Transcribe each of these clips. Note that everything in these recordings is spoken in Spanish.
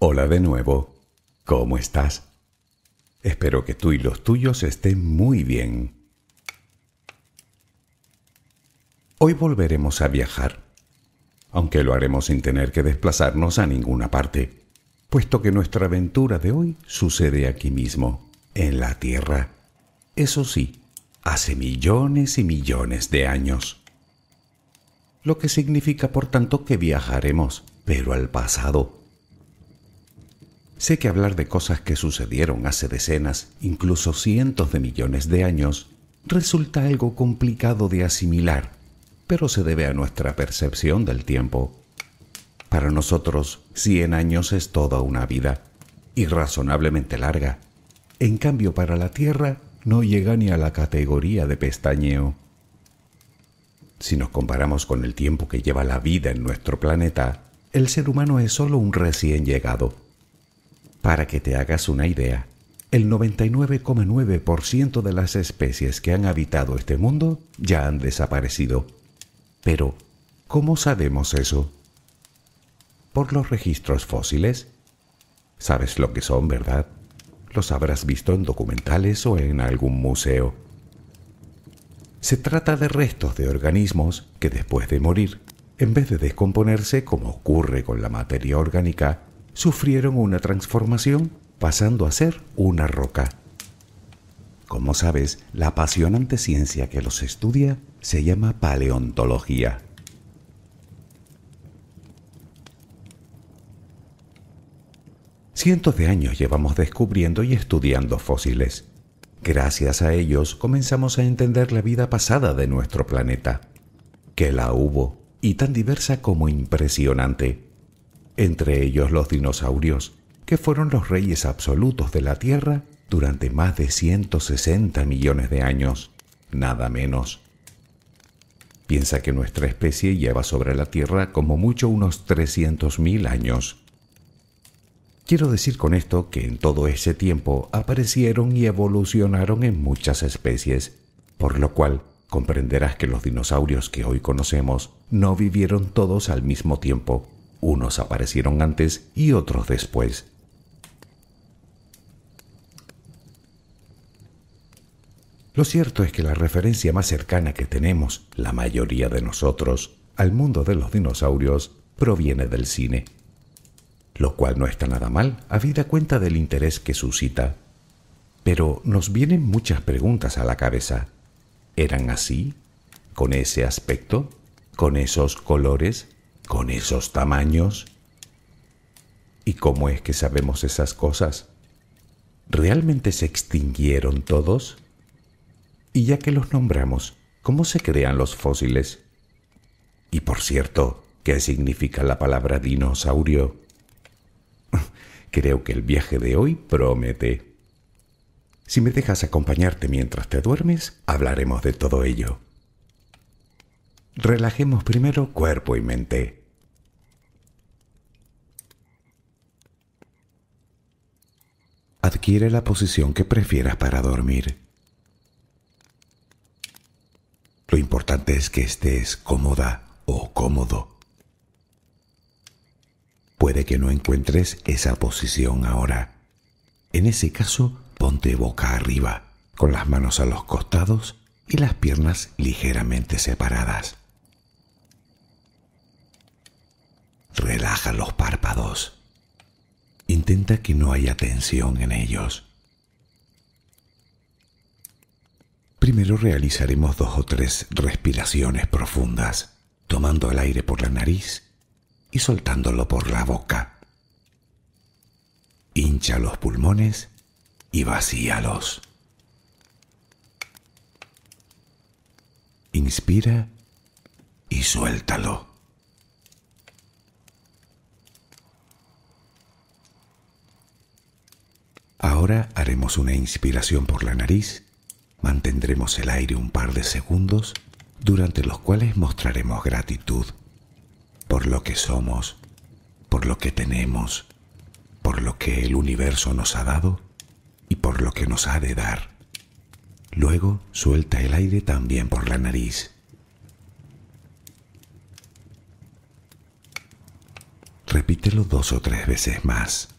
Hola de nuevo. ¿Cómo estás? Espero que tú y los tuyos estén muy bien. Hoy volveremos a viajar, aunque lo haremos sin tener que desplazarnos a ninguna parte, puesto que nuestra aventura de hoy sucede aquí mismo, en la Tierra. Eso sí, hace millones y millones de años. Lo que significa, por tanto, que viajaremos, pero al pasado. Sé que hablar de cosas que sucedieron hace decenas, incluso cientos de millones de años, resulta algo complicado de asimilar, pero se debe a nuestra percepción del tiempo. Para nosotros, 100 años es toda una vida, y razonablemente larga. En cambio, para la Tierra no llega ni a la categoría de pestañeo. Si nos comparamos con el tiempo que lleva la vida en nuestro planeta, el ser humano es solo un recién llegado. Para que te hagas una idea, el 99,9% de las especies que han habitado este mundo ya han desaparecido. Pero, ¿cómo sabemos eso? ¿Por los registros fósiles? Sabes lo que son, ¿verdad? Los habrás visto en documentales o en algún museo. Se trata de restos de organismos que después de morir, en vez de descomponerse como ocurre con la materia orgánica, sufrieron una transformación pasando a ser una roca. Como sabes, la apasionante ciencia que los estudia se llama paleontología. Cientos de años llevamos descubriendo y estudiando fósiles. Gracias a ellos comenzamos a entender la vida pasada de nuestro planeta, que la hubo y tan diversa como impresionante. Entre ellos los dinosaurios, que fueron los reyes absolutos de la Tierra durante más de 160 millones de años, nada menos. Piensa que nuestra especie lleva sobre la Tierra como mucho unos 300.000 años. Quiero decir con esto que en todo ese tiempo aparecieron y evolucionaron en muchas especies, por lo cual comprenderás que los dinosaurios que hoy conocemos no vivieron todos al mismo tiempo. Unos aparecieron antes y otros después. Lo cierto es que la referencia más cercana que tenemos, la mayoría de nosotros, al mundo de los dinosaurios proviene del cine. Lo cual no está nada mal, habida cuenta del interés que suscita. Pero nos vienen muchas preguntas a la cabeza. ¿Eran así? ¿Con ese aspecto? ¿Con esos colores? ¿Con esos tamaños? ¿Y cómo es que sabemos esas cosas? ¿Realmente se extinguieron todos? Y ya que los nombramos, ¿cómo se crean los fósiles? Y por cierto, ¿qué significa la palabra dinosaurio? Creo que el viaje de hoy promete. Si me dejas acompañarte mientras te duermes, hablaremos de todo ello. Relajemos primero cuerpo y mente. Adquiere la posición que prefieras para dormir. Lo importante es que estés cómoda o cómodo. Puede que no encuentres esa posición ahora. En ese caso, ponte boca arriba, con las manos a los costados y las piernas ligeramente separadas. Relaja los párpados. Intenta que no haya tensión en ellos. Primero realizaremos 2 o 3 respiraciones profundas, tomando el aire por la nariz y soltándolo por la boca. Hincha los pulmones y vacíalos. Inspira y suéltalo. Ahora haremos una inspiración por la nariz. Mantendremos el aire un par de segundos, durante los cuales mostraremos gratitud por lo que somos, por lo que tenemos, por lo que el universo nos ha dado y por lo que nos ha de dar. Luego suelta el aire también por la nariz. Repítelo 2 o 3 veces más.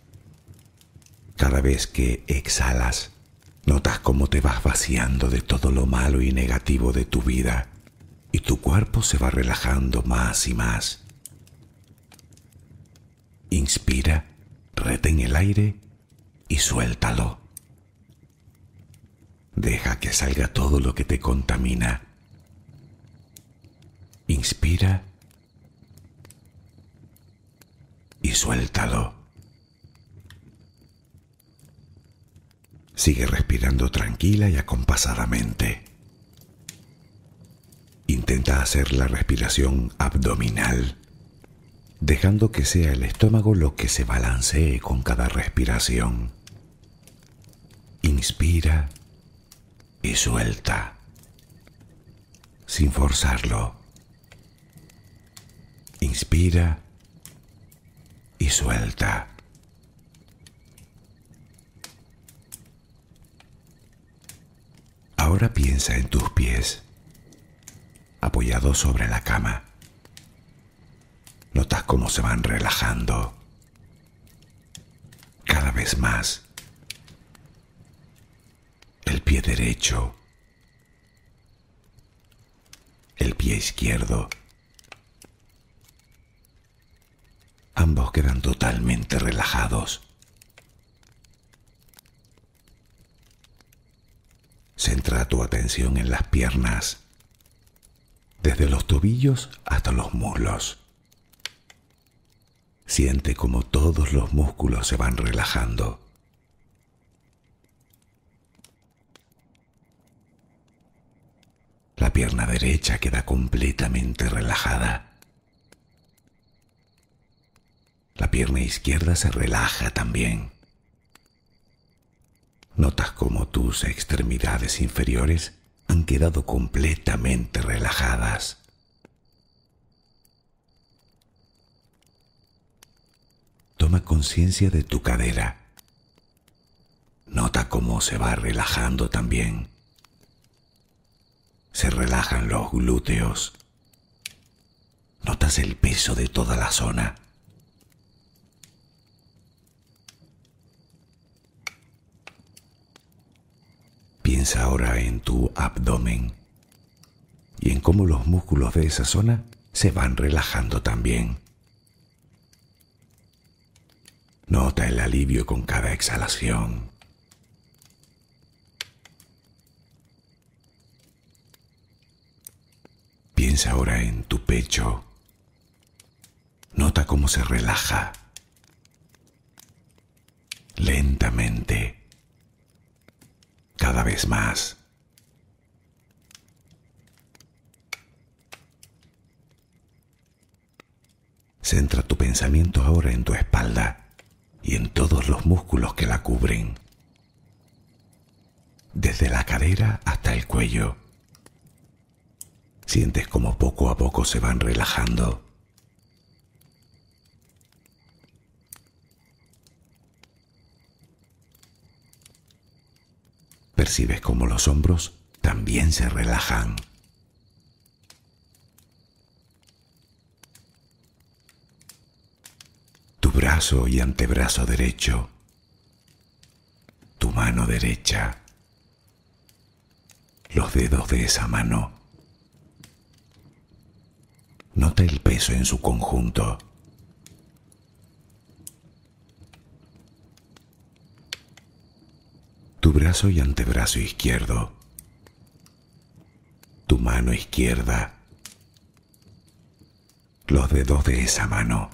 Cada vez que exhalas, notas cómo te vas vaciando de todo lo malo y negativo de tu vida y tu cuerpo se va relajando más y más. Inspira, retén el aire y suéltalo. Deja que salga todo lo que te contamina. Inspira y suéltalo. Sigue respirando tranquila y acompasadamente. Intenta hacer la respiración abdominal, dejando que sea el estómago lo que se balancee con cada respiración. Inspira y suelta, sin forzarlo. Inspira y suelta. Ahora piensa en tus pies, apoyados sobre la cama. Notas cómo se van relajando cada vez más. El pie derecho, el pie izquierdo. Ambos quedan totalmente relajados. Centra tu atención en las piernas, desde los tobillos hasta los muslos. Siente cómo todos los músculos se van relajando. La pierna derecha queda completamente relajada. La pierna izquierda se relaja también. Notas cómo tus extremidades inferiores han quedado completamente relajadas. Toma conciencia de tu cadera. Nota cómo se va relajando también. Se relajan los glúteos. Notas el peso de toda la zona. Piensa ahora en tu abdomen y en cómo los músculos de esa zona se van relajando también. Nota el alivio con cada exhalación. Piensa ahora en tu pecho. Nota cómo se relaja lentamente. Cada vez más. Centra tu pensamiento ahora en tu espalda y en todos los músculos que la cubren, desde la cadera hasta el cuello. Sientes como poco a poco se van relajando. Percibes cómo los hombros también se relajan. Tu brazo y antebrazo derecho, tu mano derecha, los dedos de esa mano. Nota el peso en su conjunto. Tu brazo y antebrazo izquierdo, tu mano izquierda, los dedos de esa mano.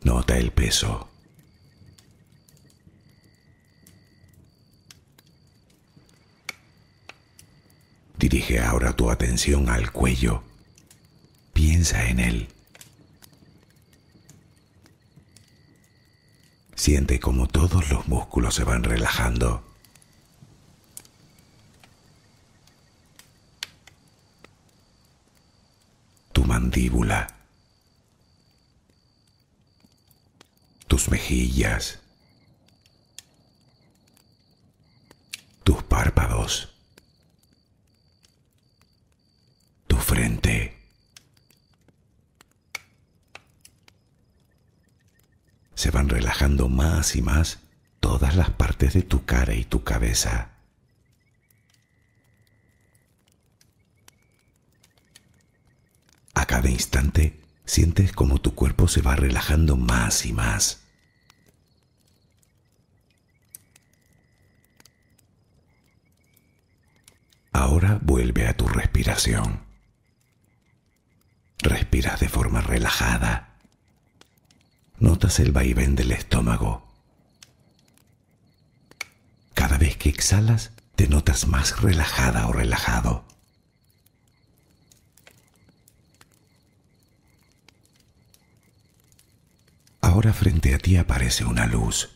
Nota el peso. Dirige ahora tu atención al cuello. Piensa en él. Siente como todos los músculos se van relajando. Tu mandíbula, tus mejillas, tus párpados, tu frente. se van relajando más y más todas las partes de tu cara y tu cabeza. A cada instante sientes como tu cuerpo se va relajando más y más. Ahora vuelve a tu respiración. Respiras de forma relajada. Notas el vaivén del estómago. Cada vez que exhalas, te notas más relajada o relajado. Ahora frente a ti aparece una luz.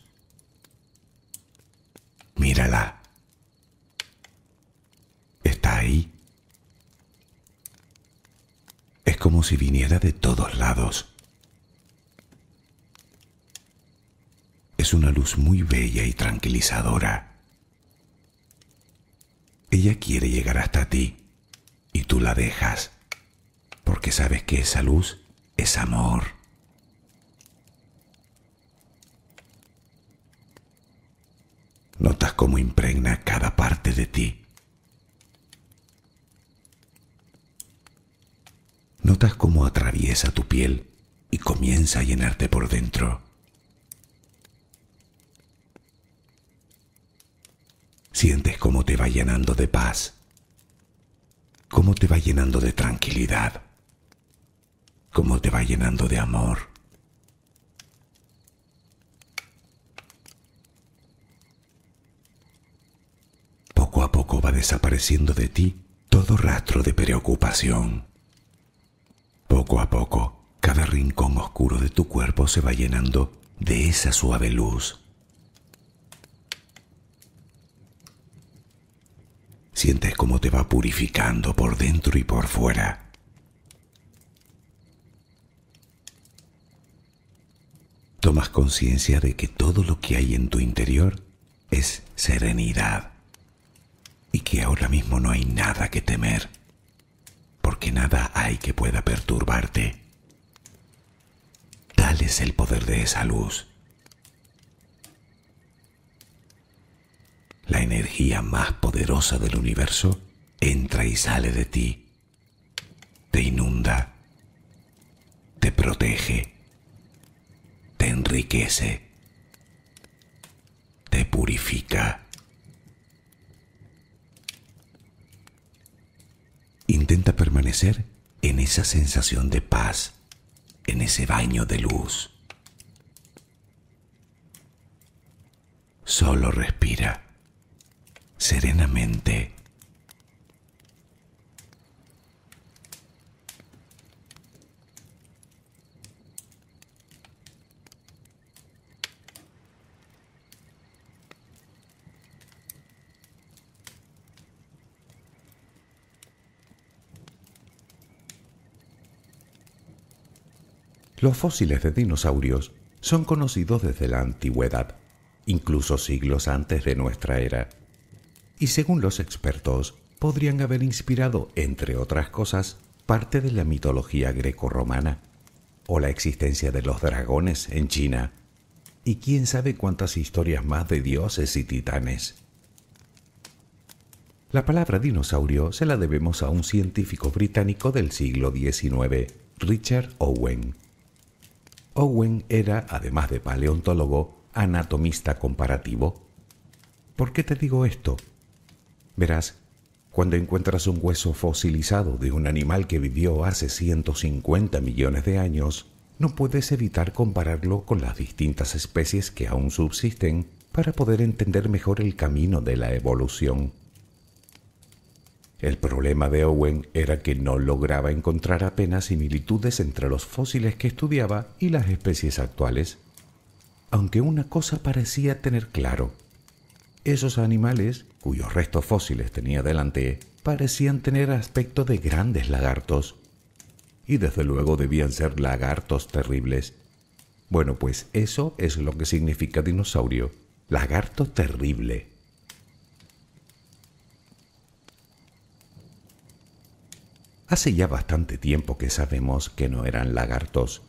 Mírala. Está ahí. Es como si viniera de todos lados. Es una luz muy bella y tranquilizadora. Ella quiere llegar hasta ti y tú la dejas, porque sabes que esa luz es amor. Notas cómo impregna cada parte de ti. Notas cómo atraviesa tu piel y comienza a llenarte por dentro. Sientes cómo te va llenando de paz, cómo te va llenando de tranquilidad, cómo te va llenando de amor. Poco a poco va desapareciendo de ti todo rastro de preocupación. Poco a poco, cada rincón oscuro de tu cuerpo se va llenando de esa suave luz. Sientes cómo te va purificando por dentro y por fuera. Tomas conciencia de que todo lo que hay en tu interior es serenidad y que ahora mismo no hay nada que temer, porque nada hay que pueda perturbarte. Tal es el poder de esa luz. La energía más poderosa del universo entra y sale de ti, te inunda, te protege, te enriquece, te purifica. Intenta permanecer en esa sensación de paz, en ese baño de luz. Solo respira serenamente. Los fósiles de dinosaurios son conocidos desde la antigüedad, incluso siglos antes de nuestra era, y según los expertos, podrían haber inspirado, entre otras cosas, parte de la mitología grecorromana, o la existencia de los dragones en China, y quién sabe cuántas historias más de dioses y titanes. La palabra dinosaurio se la debemos a un científico británico del siglo XIX, Richard Owen. Owen era, además de paleontólogo, anatomista comparativo. ¿Por qué te digo esto? Verás, cuando encuentras un hueso fosilizado de un animal que vivió hace 150 millones de años, no puedes evitar compararlo con las distintas especies que aún subsisten para poder entender mejor el camino de la evolución. El problema de Owen era que no lograba encontrar apenas similitudes entre los fósiles que estudiaba y las especies actuales. Aunque una cosa parecía tener claro: esos animales, cuyos restos fósiles tenía delante, parecían tener aspecto de grandes lagartos. Y desde luego debían ser lagartos terribles. Bueno, pues eso es lo que significa dinosaurio: lagarto terrible. Hace ya bastante tiempo que sabemos que no eran lagartos,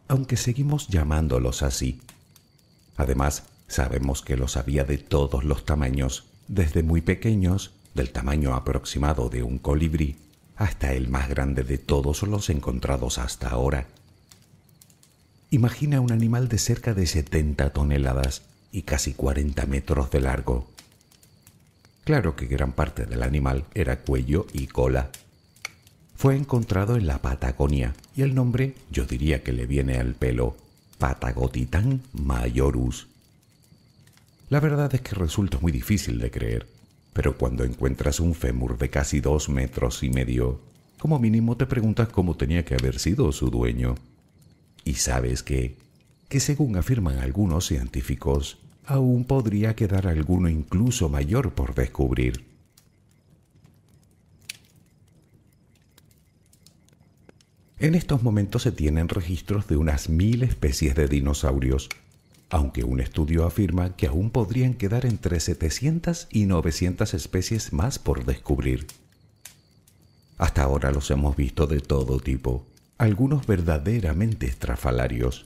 aunque seguimos llamándolos así, Además, sabemos que los había de todos los tamaños, desde muy pequeños, del tamaño aproximado de un colibrí, hasta el más grande de todos los encontrados hasta ahora. Imagina un animal de cerca de 70 toneladas y casi 40 metros de largo. Claro que gran parte del animal era cuello y cola. Fue encontrado en la Patagonia y el nombre yo diría que le viene al pelo: Patagotitan majorus. La verdad es que resulta muy difícil de creer, pero cuando encuentras un fémur de casi 2,5 metros, como mínimo te preguntas cómo tenía que haber sido su dueño. Y sabes que según afirman algunos científicos, aún podría quedar alguno incluso mayor por descubrir. En estos momentos se tienen registros de unas 1000 especies de dinosaurios, aunque un estudio afirma que aún podrían quedar entre 700 y 900 especies más por descubrir. Hasta ahora los hemos visto de todo tipo, algunos verdaderamente estrafalarios.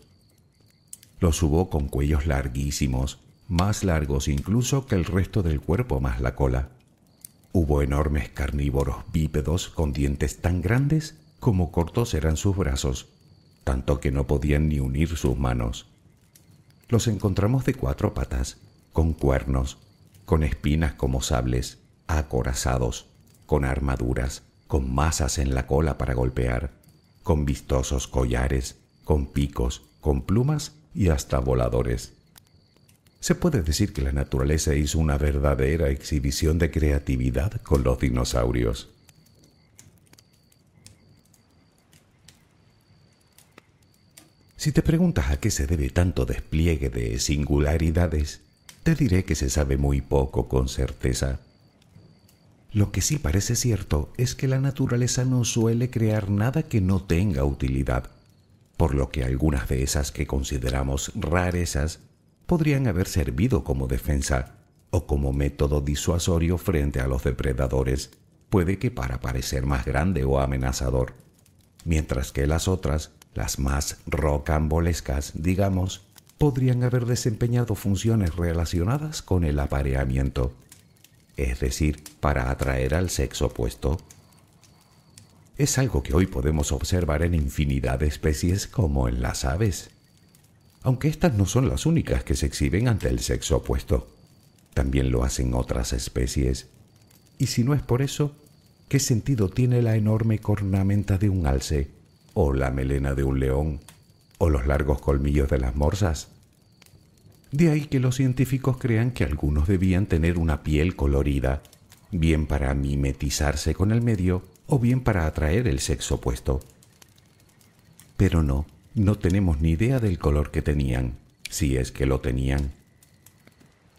Los hubo con cuellos larguísimos, más largos incluso que el resto del cuerpo más la cola. Hubo enormes carnívoros bípedos con dientes tan grandes como cortos eran sus brazos, tanto que no podían ni unir sus manos. Los encontramos de 4 patas, con cuernos, con espinas como sables, acorazados, con armaduras, con masas en la cola para golpear, con vistosos collares, con picos, con plumas y hasta voladores. Se puede decir que la naturaleza hizo una verdadera exhibición de creatividad con los dinosaurios. Si te preguntas a qué se debe tanto despliegue de singularidades, te diré que se sabe muy poco con certeza. Lo que sí parece cierto es que la naturaleza no suele crear nada que no tenga utilidad, por lo que algunas de esas que consideramos rarezas podrían haber servido como defensa o como método disuasorio frente a los depredadores, puede que para parecer más grande o amenazador, mientras que las otras, las más rocambolescas, digamos, podrían haber desempeñado funciones relacionadas con el apareamiento, es decir, para atraer al sexo opuesto. Es algo que hoy podemos observar en infinidad de especies como en las aves. Aunque estas no son las únicas que se exhiben ante el sexo opuesto, también lo hacen otras especies. Y si no es por eso, ¿qué sentido tiene la enorme cornamenta de un alce, o la melena de un león, o los largos colmillos de las morsas? De ahí que los científicos crean que algunos debían tener una piel colorida, bien para mimetizarse con el medio o bien para atraer el sexo opuesto. Pero no tenemos ni idea del color que tenían, si es que lo tenían.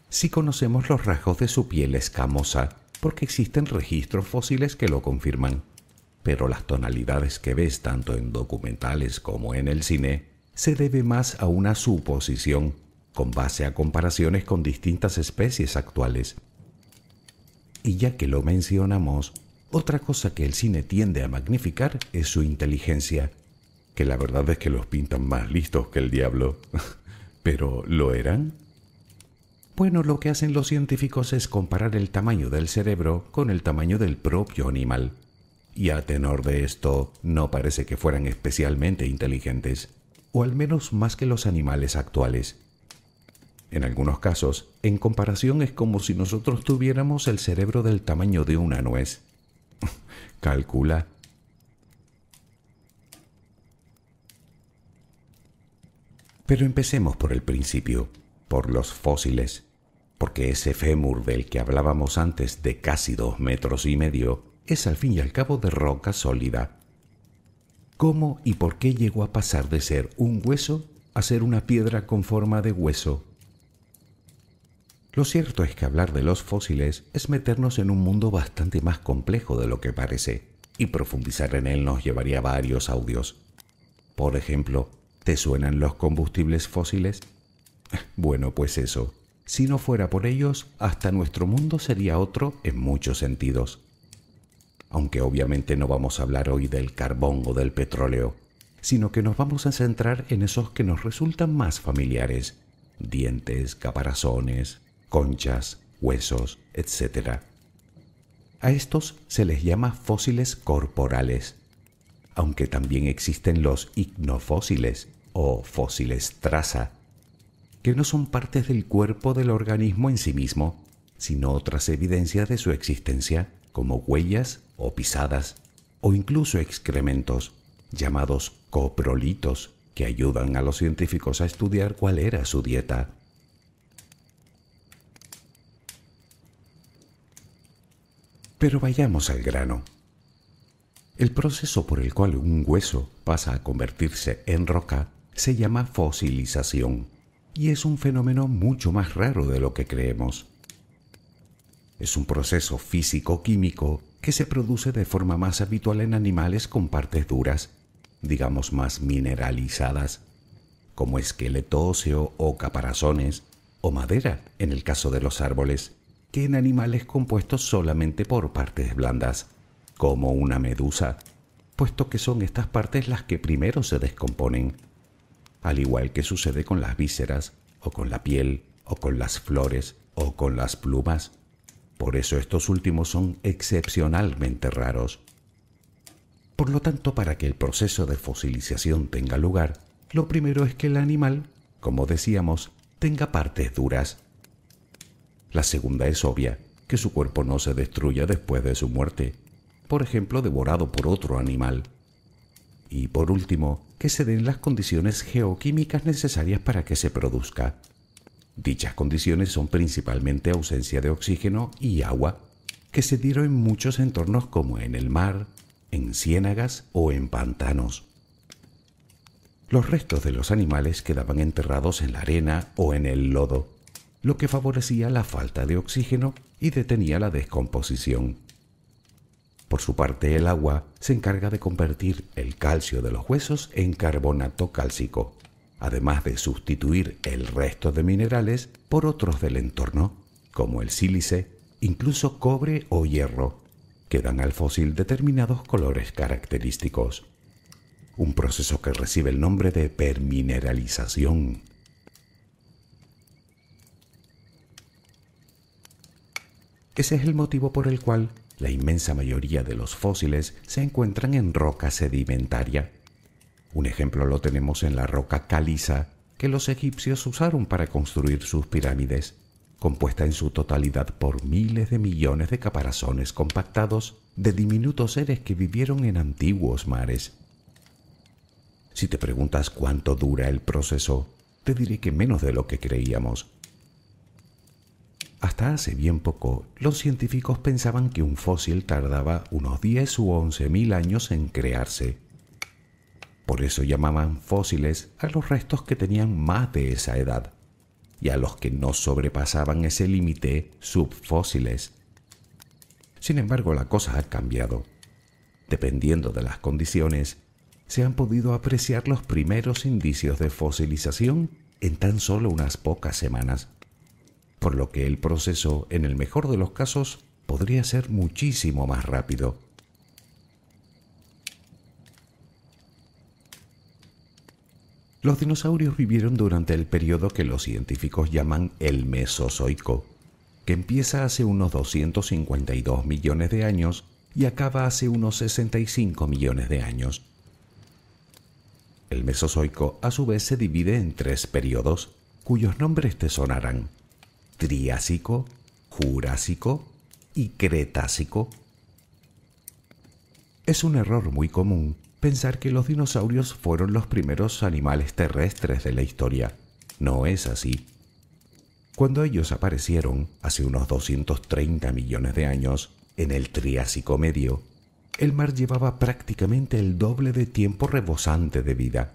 Sí conocemos los rasgos de su piel escamosa, porque existen registros fósiles que lo confirman, pero las tonalidades que ves tanto en documentales como en el cine se debe más a una suposición, con base a comparaciones con distintas especies actuales. Y ya que lo mencionamos, otra cosa que el cine tiende a magnificar es su inteligencia, que la verdad es que los pintan más listos que el diablo. ¿Pero lo eran? Bueno, lo que hacen los científicos es comparar el tamaño del cerebro con el tamaño del propio animal. Y a tenor de esto, no parece que fueran especialmente inteligentes, o al menos más que los animales actuales. En algunos casos, en comparación es como si nosotros tuviéramos el cerebro del tamaño de una nuez. Calcula. Pero empecemos por el principio, por los fósiles, porque ese fémur del que hablábamos antes de casi 2,5 metros es al fin y al cabo de roca sólida. ¿Cómo y por qué llegó a pasar de ser un hueso a ser una piedra con forma de hueso? Lo cierto es que hablar de los fósiles es meternos en un mundo bastante más complejo de lo que parece, y profundizar en él nos llevaría varios audios. Por ejemplo, ¿te suenan los combustibles fósiles? Bueno, pues eso. Si no fuera por ellos, hasta nuestro mundo sería otro en muchos sentidos. Aunque obviamente no vamos a hablar hoy del carbón o del petróleo, sino que nos vamos a centrar en esos que nos resultan más familiares, dientes, caparazones, conchas, huesos, etc. A estos se les llama fósiles corporales, aunque también existen los icnofósiles o fósiles traza, que no son partes del cuerpo del organismo en sí mismo, sino otras evidencias de su existencia, como huellas o pisadas, o incluso excrementos, llamados coprolitos, que ayudan a los científicos a estudiar cuál era su dieta. Pero vayamos al grano. El proceso por el cual un hueso pasa a convertirse en roca se llama fosilización, y es un fenómeno mucho más raro de lo que creemos. Es un proceso físico-químico que se produce de forma más habitual en animales con partes duras, digamos más mineralizadas, como esqueleto óseo o caparazones, o madera en el caso de los árboles, que en animales compuestos solamente por partes blandas, como una medusa, puesto que son estas partes las que primero se descomponen, al igual que sucede con las vísceras, o con la piel, o con las flores, o con las plumas. Por eso estos últimos son excepcionalmente raros. Por lo tanto, para que el proceso de fosilización tenga lugar, lo primero es que el animal, como decíamos, tenga partes duras. La segunda es obvia, que su cuerpo no se destruya después de su muerte, por ejemplo, devorado por otro animal. Y por último, que se den las condiciones geoquímicas necesarias para que se produzca. Dichas condiciones son principalmente ausencia de oxígeno y agua, que se dieron en muchos entornos como en el mar, en ciénagas o en pantanos. Los restos de los animales quedaban enterrados en la arena o en el lodo, lo que favorecía la falta de oxígeno y detenía la descomposición. Por su parte, el agua se encarga de convertir el calcio de los huesos en carbonato cálcico, además de sustituir el resto de minerales por otros del entorno, como el sílice, incluso cobre o hierro, que dan al fósil determinados colores característicos. Un proceso que recibe el nombre de permineralización. Ese es el motivo por el cual la inmensa mayoría de los fósiles se encuentran en roca sedimentaria. Un ejemplo lo tenemos en la roca caliza que los egipcios usaron para construir sus pirámides, compuesta en su totalidad por miles de millones de caparazones compactados de diminutos seres que vivieron en antiguos mares. Si te preguntas cuánto dura el proceso, te diré que menos de lo que creíamos. Hasta hace bien poco, los científicos pensaban que un fósil tardaba unos 10 u 11.000 años en crearse. Por eso llamaban fósiles a los restos que tenían más de esa edad, y a los que no sobrepasaban ese límite, subfósiles. Sin embargo, la cosa ha cambiado. Dependiendo de las condiciones, se han podido apreciar los primeros indicios de fosilización en tan solo unas pocas semanas, por lo que el proceso, en el mejor de los casos, podría ser muchísimo más rápido. Los dinosaurios vivieron durante el periodo que los científicos llaman el Mesozoico, que empieza hace unos 252 millones de años y acaba hace unos 65 millones de años. El Mesozoico a su vez se divide en 3 periodos, cuyos nombres te sonarán: Triásico, Jurásico y Cretácico. Es un error muy común pensar que los dinosaurios fueron los primeros animales terrestres de la historia. No es así. Cuando ellos aparecieron, hace unos 230 millones de años, en el Triásico medio, el mar llevaba prácticamente el doble de tiempo rebosante de vida.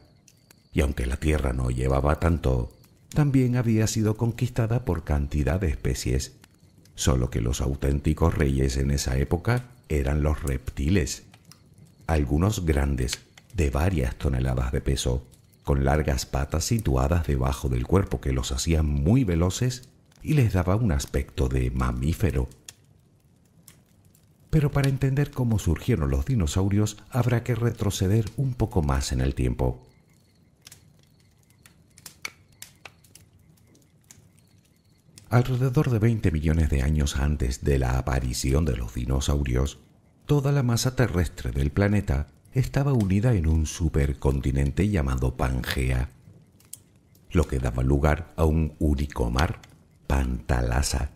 Y aunque la Tierra no llevaba tanto, también había sido conquistada por cantidad de especies, solo que los auténticos reyes en esa época eran los reptiles, algunos grandes, de varias toneladas de peso, con largas patas situadas debajo del cuerpo que los hacían muy veloces y les daba un aspecto de mamífero. Pero para entender cómo surgieron los dinosaurios habrá que retroceder un poco más en el tiempo. Alrededor de 20 millones de años antes de la aparición de los dinosaurios, toda la masa terrestre del planeta estaba unida en un supercontinente llamado Pangea, lo que daba lugar a un único mar, Pantalasa.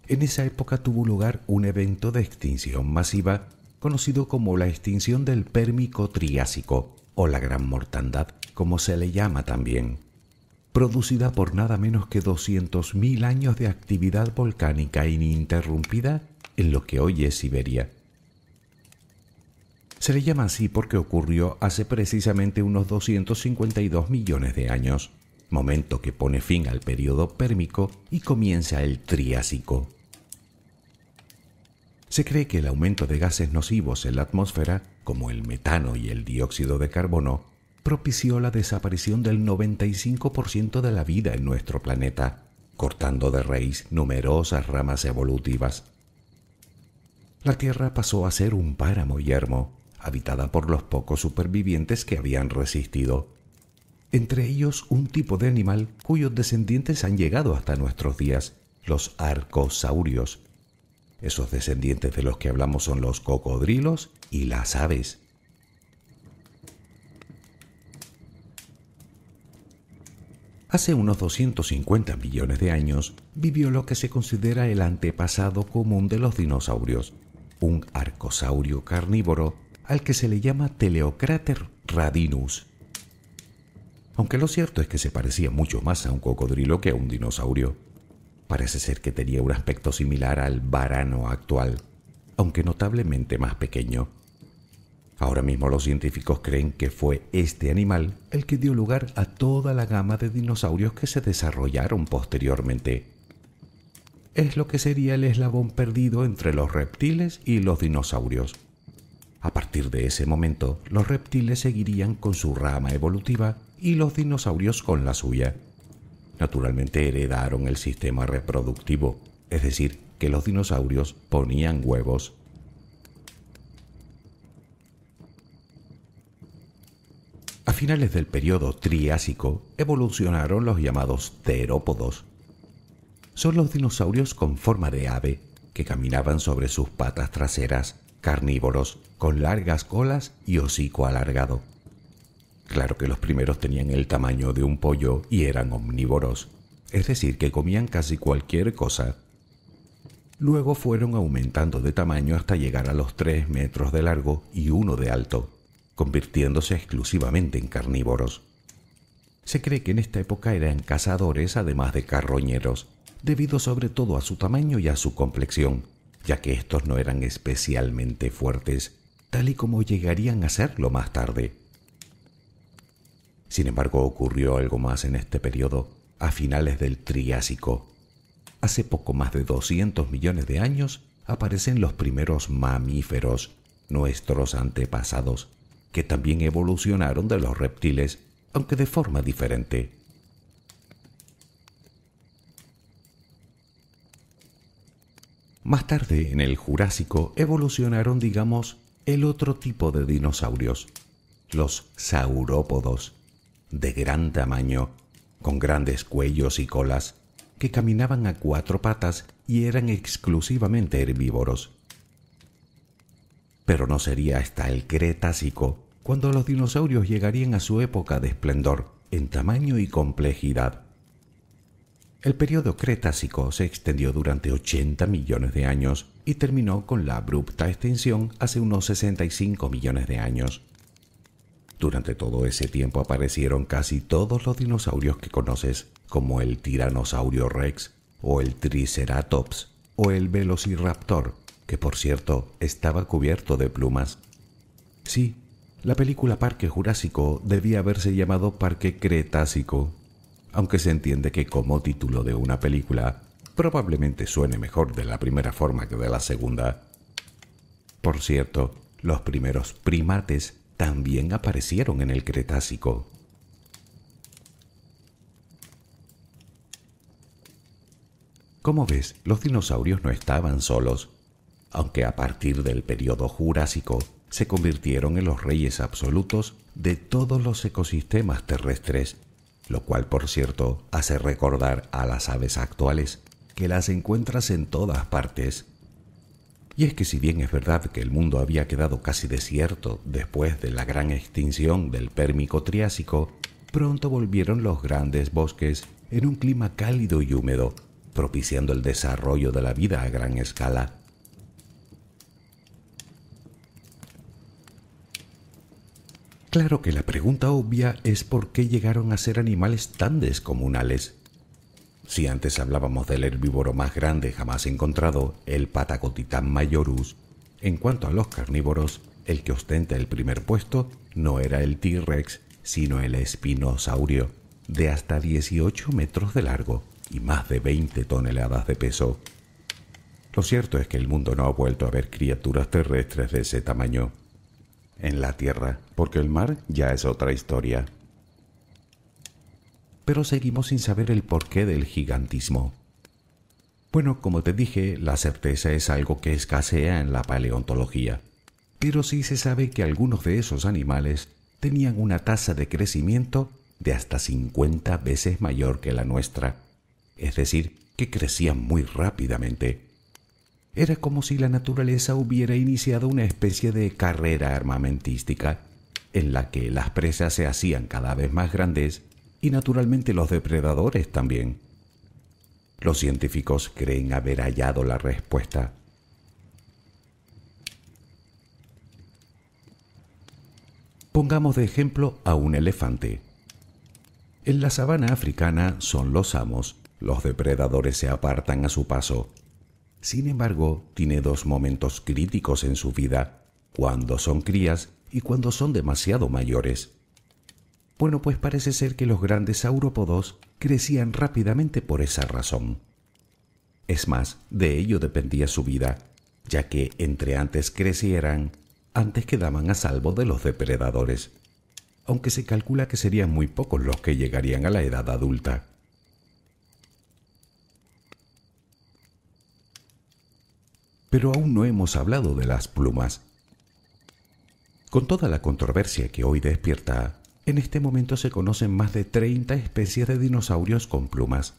En esa época tuvo lugar un evento de extinción masiva conocido como la extinción del Pérmico-Triásico, o la Gran Mortandad, como se le llama también, producida por nada menos que 200.000 años de actividad volcánica ininterrumpida en lo que hoy es Siberia. Se le llama así porque ocurrió hace precisamente unos 252 millones de años, momento que pone fin al período pérmico y comienza el Triásico. Se cree que el aumento de gases nocivos en la atmósfera, como el metano y el dióxido de carbono, propició la desaparición del 95% de la vida en nuestro planeta, cortando de raíz numerosas ramas evolutivas. La Tierra pasó a ser un páramo yermo, habitada por los pocos supervivientes que habían resistido, entre ellos un tipo de animal cuyos descendientes han llegado hasta nuestros días, los arcosaurios. Esos descendientes de los que hablamos son los cocodrilos y las aves. Hace unos 250 millones de años vivió lo que se considera el antepasado común de los dinosaurios, un arcosaurio carnívoro al que se le llama Teleocrater radinus. Aunque lo cierto es que se parecía mucho más a un cocodrilo que a un dinosaurio. Parece ser que tenía un aspecto similar al varano actual, aunque notablemente más pequeño. Ahora mismo los científicos creen que fue este animal el que dio lugar a toda la gama de dinosaurios que se desarrollaron posteriormente. Es lo que sería el eslabón perdido entre los reptiles y los dinosaurios. A partir de ese momento, los reptiles seguirían con su rama evolutiva y los dinosaurios con la suya. Naturalmente heredaron el sistema reproductivo, es decir, que los dinosaurios ponían huevos. A finales del periodo Triásico evolucionaron los llamados terópodos. Son los dinosaurios con forma de ave que caminaban sobre sus patas traseras, carnívoros, con largas colas y hocico alargado. Claro que los primeros tenían el tamaño de un pollo y eran omnívoros, es decir, que comían casi cualquier cosa. Luego fueron aumentando de tamaño hasta llegar a los 3 metros de largo y 1 de alto, convirtiéndose exclusivamente en carnívoros. Se cree que en esta época eran cazadores además de carroñeros, debido sobre todo a su tamaño y a su complexión, ya que estos no eran especialmente fuertes, tal y como llegarían a serlo más tarde. Sin embargo, ocurrió algo más en este periodo, a finales del Triásico. Hace poco más de 200 millones de años aparecen los primeros mamíferos, nuestros antepasados, que también evolucionaron de los reptiles, aunque de forma diferente. Más tarde, en el Jurásico, evolucionaron, digamos, el otro tipo de dinosaurios, los saurópodos, de gran tamaño, con grandes cuellos y colas, que caminaban a 4 patas y eran exclusivamente herbívoros. Pero no sería hasta el Cretácico cuando los dinosaurios llegarían a su época de esplendor en tamaño y complejidad. El periodo Cretácico se extendió durante 80 millones de años y terminó con la abrupta extinción hace unos 65 millones de años. Durante todo ese tiempo aparecieron casi todos los dinosaurios que conoces, como el Tiranosaurio Rex, o el Triceratops, o el Velociraptor, que por cierto estaba cubierto de plumas. Sí, la película Parque Jurásico debía haberse llamado Parque Cretácico, aunque se entiende que como título de una película probablemente suene mejor de la primera forma que de la segunda. Por cierto, los primeros primates también aparecieron en el Cretácico. Como ves, los dinosaurios no estaban solos, aunque a partir del periodo Jurásico se convirtieron en los reyes absolutos de todos los ecosistemas terrestres lo cual, por cierto, hace recordar a las aves actuales, que las encuentras en todas partes. Y es que si bien es verdad que el mundo había quedado casi desierto después de la gran extinción del Pérmico-Triásico, pronto volvieron los grandes bosques en un clima cálido y húmedo, propiciando el desarrollo de la vida a gran escala. Claro que la pregunta obvia es por qué llegaron a ser animales tan descomunales. Si antes hablábamos del herbívoro más grande jamás encontrado, el Patacotitan majorus, en cuanto a los carnívoros, el que ostenta el primer puesto no era el T-Rex, sino el espinosaurio, de hasta 18 metros de largo y más de 20 toneladas de peso. Lo cierto es que el mundo no ha vuelto a ver criaturas terrestres de ese tamaño en la Tierra, porque el mar ya es otra historia. Pero seguimos sin saber el porqué del gigantismo. Bueno, como te dije, la certeza es algo que escasea en la paleontología, pero sí se sabe que algunos de esos animales tenían una tasa de crecimiento de hasta 50 veces mayor que la nuestra, es decir, que crecían muy rápidamente. Era como si la naturaleza hubiera iniciado una especie de carrera armamentística, en la que las presas se hacían cada vez más grandes y naturalmente los depredadores también. Los científicos creen haber hallado la respuesta. Pongamos de ejemplo a un elefante. En la sabana africana son los amos, los depredadores se apartan a su paso. Sin embargo, tiene dos momentos críticos en su vida, cuando son crías y cuando son demasiado mayores. Bueno, pues parece ser que los grandes saurópodos crecían rápidamente por esa razón. Es más, de ello dependía su vida, ya que entre antes crecieran, antes quedaban a salvo de los depredadores, aunque se calcula que serían muy pocos los que llegarían a la edad adulta. Pero aún no hemos hablado de las plumas. Con toda la controversia que hoy despierta, en este momento se conocen más de 30 especies de dinosaurios con plumas,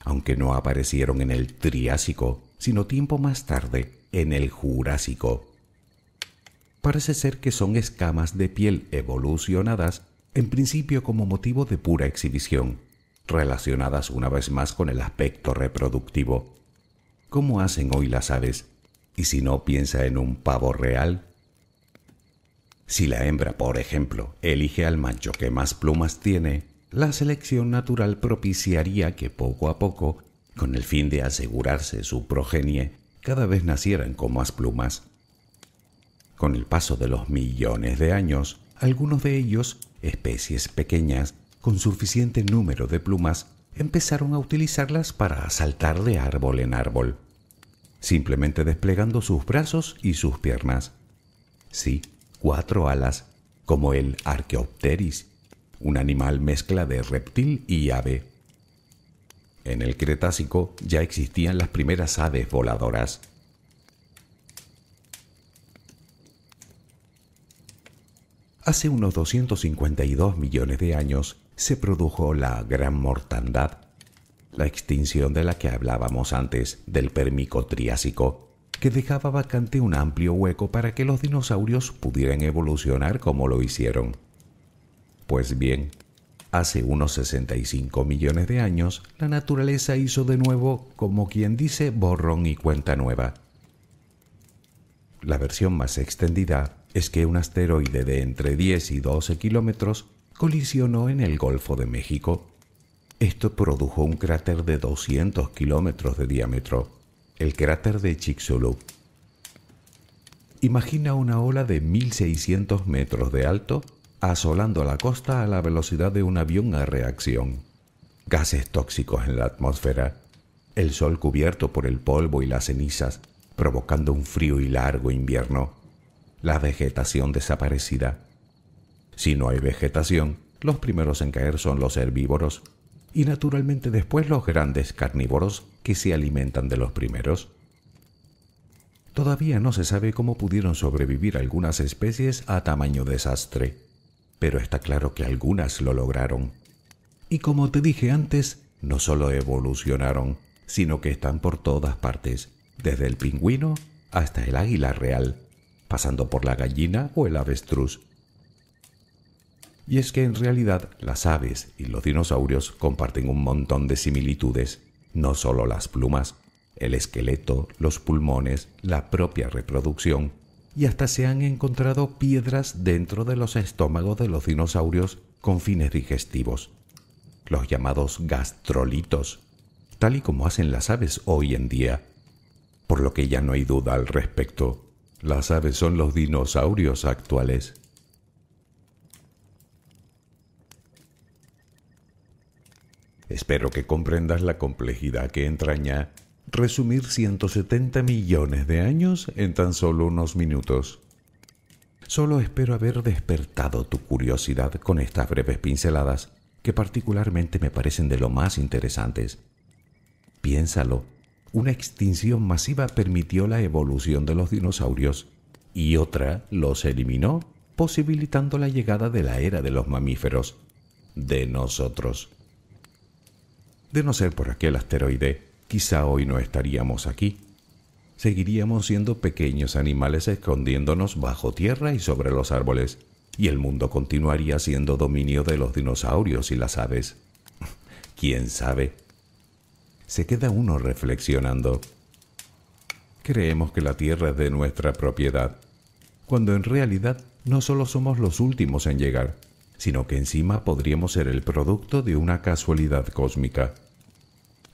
aunque no aparecieron en el Triásico, sino tiempo más tarde, en el Jurásico. Parece ser que son escamas de piel evolucionadas, en principio como motivo de pura exhibición, relacionadas una vez más con el aspecto reproductivo. ¿Cómo hacen hoy las aves? Y si no, piensa en un pavo real. Si la hembra, por ejemplo, elige al macho que más plumas tiene, la selección natural propiciaría que poco a poco, con el fin de asegurarse su progenie, cada vez nacieran con más plumas. Con el paso de los millones de años, algunos de ellos, especies pequeñas, con suficiente número de plumas, empezaron a utilizarlas para saltar de árbol en árbol, simplemente desplegando sus brazos y sus piernas. Sí, 4 alas, como el Archaeopteryx, un animal mezcla de reptil y ave. En el Cretácico ya existían las primeras aves voladoras. Hace unos 252 millones de años se produjo la Gran Mortandad, la extinción de la que hablábamos antes del Pérmico-Triásico, que dejaba vacante un amplio hueco para que los dinosaurios pudieran evolucionar como lo hicieron. Pues bien, hace unos 65 millones de años, la naturaleza hizo de nuevo, como quien dice, borrón y cuenta nueva. La versión más extendida es que un asteroide de entre 10 y 12 kilómetros colisionó en el Golfo de México. Esto produjo un cráter de 200 kilómetros de diámetro, el cráter de Chicxulub. Imagina una ola de 1.600 metros de alto asolando la costa a la velocidad de un avión a reacción. Gases tóxicos en la atmósfera, el sol cubierto por el polvo y las cenizas, provocando un frío y largo invierno, la vegetación desaparecida. Si no hay vegetación, los primeros en caer son los herbívoros, y naturalmente después los grandes carnívoros que se alimentan de los primeros. Todavía no se sabe cómo pudieron sobrevivir algunas especies a tamaño desastre, pero está claro que algunas lo lograron. Y como te dije antes, no solo evolucionaron, sino que están por todas partes, desde el pingüino hasta el águila real, pasando por la gallina o el avestruz. Y es que en realidad las aves y los dinosaurios comparten un montón de similitudes, no solo las plumas, el esqueleto, los pulmones, la propia reproducción, y hasta se han encontrado piedras dentro de los estómagos de los dinosaurios con fines digestivos, los llamados gastrolitos, tal y como hacen las aves hoy en día. Por lo que ya no hay duda al respecto, las aves son los dinosaurios actuales. Espero que comprendas la complejidad que entraña resumir 170 millones de años en tan solo unos minutos. Solo espero haber despertado tu curiosidad con estas breves pinceladas que particularmente me parecen de lo más interesantes. Piénsalo, una extinción masiva permitió la evolución de los dinosaurios y otra los eliminó, posibilitando la llegada de la era de los mamíferos, de nosotros. De no ser por aquel asteroide, quizá hoy no estaríamos aquí. Seguiríamos siendo pequeños animales escondiéndonos bajo tierra y sobre los árboles, y el mundo continuaría siendo dominio de los dinosaurios y las aves. ¿Quién sabe? Se queda uno reflexionando. Creemos que la Tierra es de nuestra propiedad, cuando en realidad no solo somos los últimos en llegar, sino que encima podríamos ser el producto de una casualidad cósmica.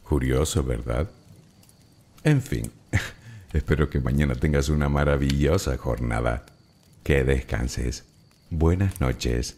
Curioso, ¿verdad? En fin, espero que mañana tengas una maravillosa jornada. Que descanses. Buenas noches.